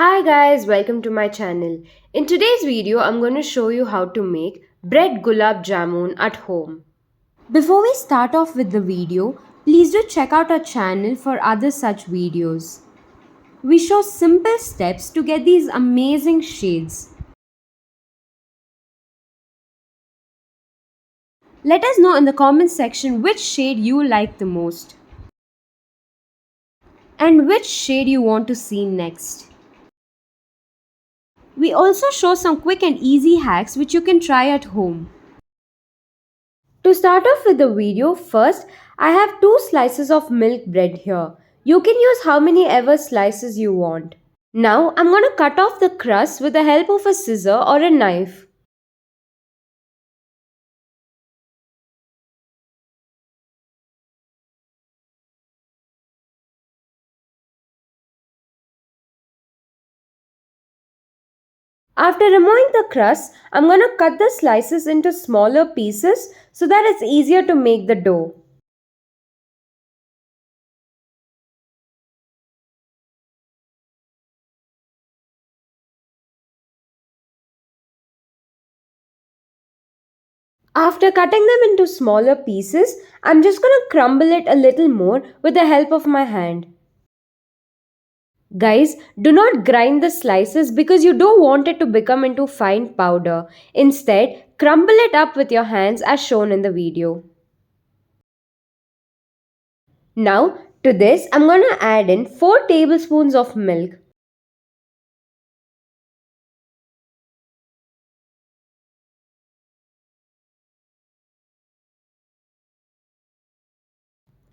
Hi guys, welcome to my channel. In today's video, I'm going to show you how to make bread gulab jamun at home. Before we start off with the video, please do check out our channel for other such videos. We show simple steps to get these amazing shades. Let us know in the comment section which shade you like the most and which shade you want to see next. We also show some quick and easy hacks which you can try at home. To start off with the video, first I have two slices of milk bread here. You can use how many ever slices you want. Now I'm going to cut off the crust with the help of a scissor or a knife. After removing the crust, I'm going to cut the slices into smaller pieces so that it's easier to make the dough. After cutting them into smaller pieces, I'm just going to crumble it a little more with the help of my hand. Guys, do not grind the slices because you don't want it to become into fine powder. Instead, crumble it up with your hands as shown in the video. Now, to this, I'm going to add in 4 tablespoons of milk.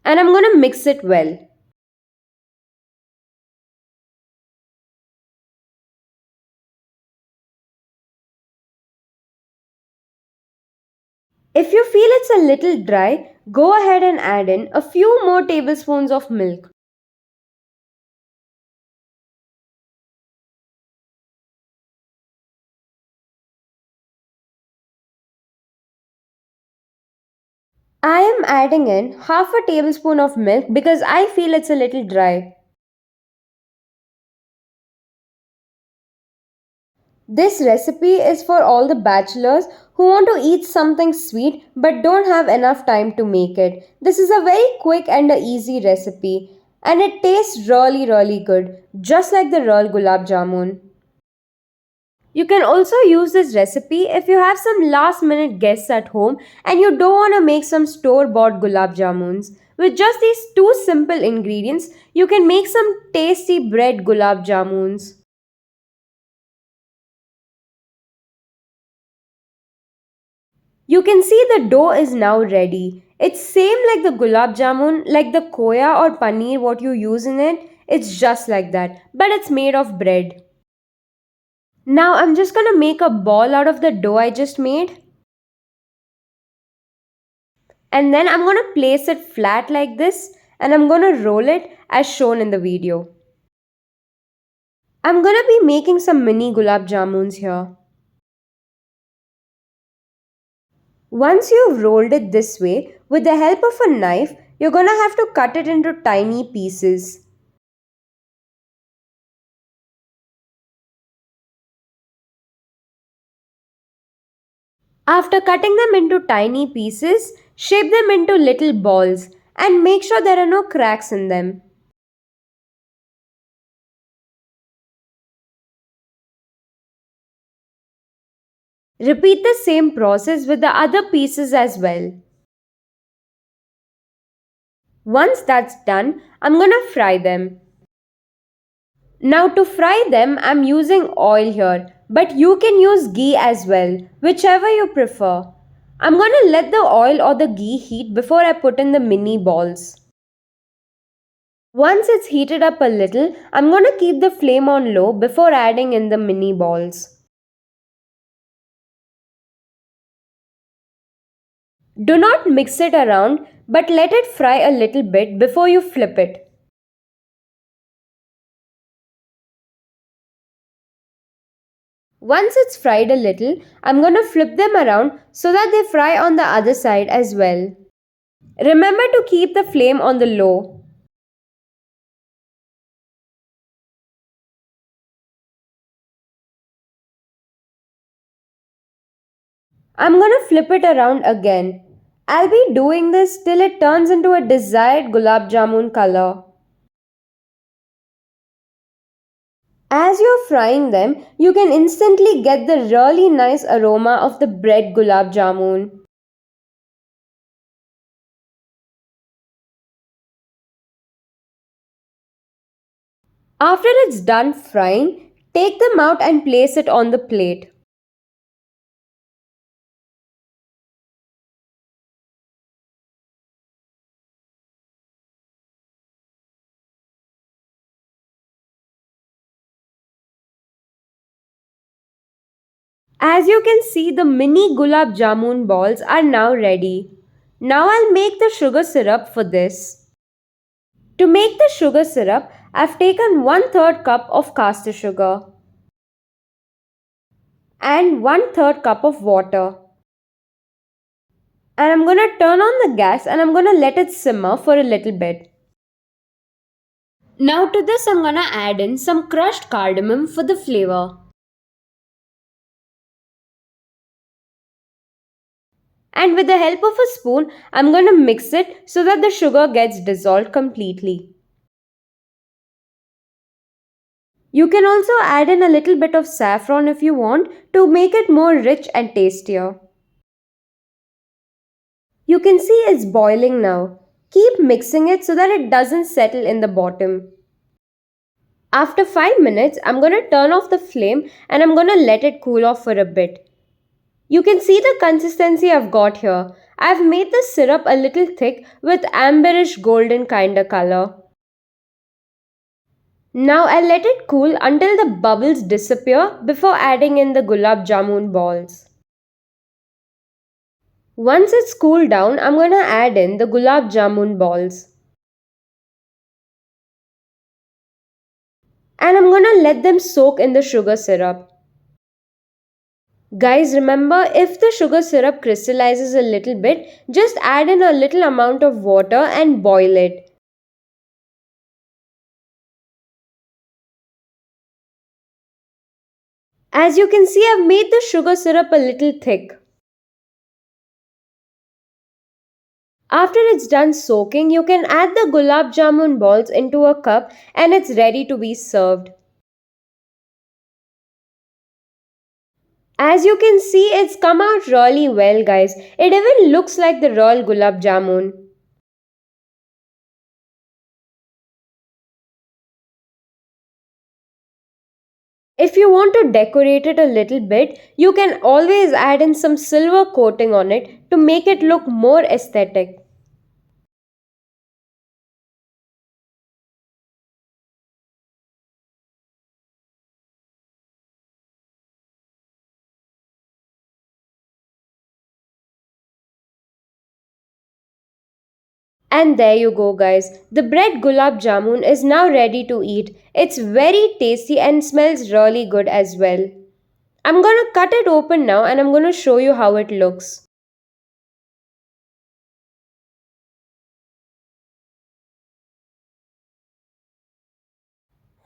And I'm going to mix it well. If you feel it's a little dry, go ahead and add in a few more tablespoons of milk. I am adding in half a tablespoon of milk because I feel it's a little dry. This recipe is for all the bachelors who want to eat something sweet but don't have enough time to make it. This is a very quick and a easy recipe and it tastes really good, just like the real gulab jamun. You can also use this recipe if you have some last minute guests at home and you don't want to make some store bought gulab jamuns. With just these two simple ingredients, you can make some tasty bread gulab jamuns. You can see the dough is now ready. It's same like the gulab jamun, like the koya or paneer what you use in it. It's just like that, but it's made of bread. Now I'm just gonna make a ball out of the dough I just made. And then I'm gonna place it flat like this and I'm gonna roll it as shown in the video. I'm gonna be making some mini gulab jamuns here. Once you've rolled it this way, with the help of a knife, you're gonna have to cut it into tiny pieces. After cutting them into tiny pieces, shape them into little balls and make sure there are no cracks in them. Repeat the same process with the other pieces as well. Once that's done, I'm gonna fry them. Now to fry them, I'm using oil here, but you can use ghee as well, whichever you prefer. I'm gonna let the oil or the ghee heat before I put in the mini balls. Once it's heated up a little, I'm gonna keep the flame on low before adding in the mini balls. Do not mix it around, but let it fry a little bit before you flip it. Once it's fried a little, I'm going to flip them around so that they fry on the other side as well. Remember to keep the flame on the low. I'm gonna flip it around again. I'll be doing this till it turns into a desired gulab jamun color. As you're frying them, you can instantly get the really nice aroma of the bread gulab jamun. After it's done frying, take them out and place it on the plate. As you can see, the mini gulab jamun balls are now ready. Now I'll make the sugar syrup for this. To make the sugar syrup, I've taken 1/3 cup of caster sugar and 1/3 cup of water. And I'm gonna turn on the gas and I'm gonna let it simmer for a little bit. Now to this I'm gonna add in some crushed cardamom for the flavor. And with the help of a spoon, I'm gonna mix it so that the sugar gets dissolved completely. You can also add in a little bit of saffron if you want to make it more rich and tastier. You can see it's boiling now. Keep mixing it so that it doesn't settle in the bottom. After 5 minutes, I'm going to turn off the flame and I'm going to let it cool off for a bit. You can see the consistency I've got here. I've made the syrup a little thick with amberish golden kinda color. Now I'll let it cool until the bubbles disappear before adding in the gulab jamun balls. Once it's cooled down, I'm going to add in the gulab jamun balls. And I'm going to let them soak in the sugar syrup. Guys, remember, if the sugar syrup crystallizes a little bit, just add in a little amount of water and boil it. As you can see, I've made the sugar syrup a little thick. After it's done soaking, you can add the gulab jamun balls into a cup and it's ready to be served. As you can see, it's come out really well, guys. It even looks like the real gulab jamun. If you want to decorate it a little bit, you can always add in some silver coating on it to make it look more aesthetic. And there you go, guys. The bread gulab jamun is now ready to eat. It's very tasty and smells really good as well. I'm gonna cut it open now and I'm gonna show you how it looks.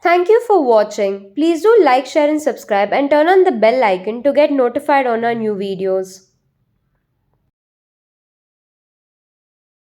Thank you for watching. Please do like, share and subscribe and turn on the bell icon to get notified on our new videos.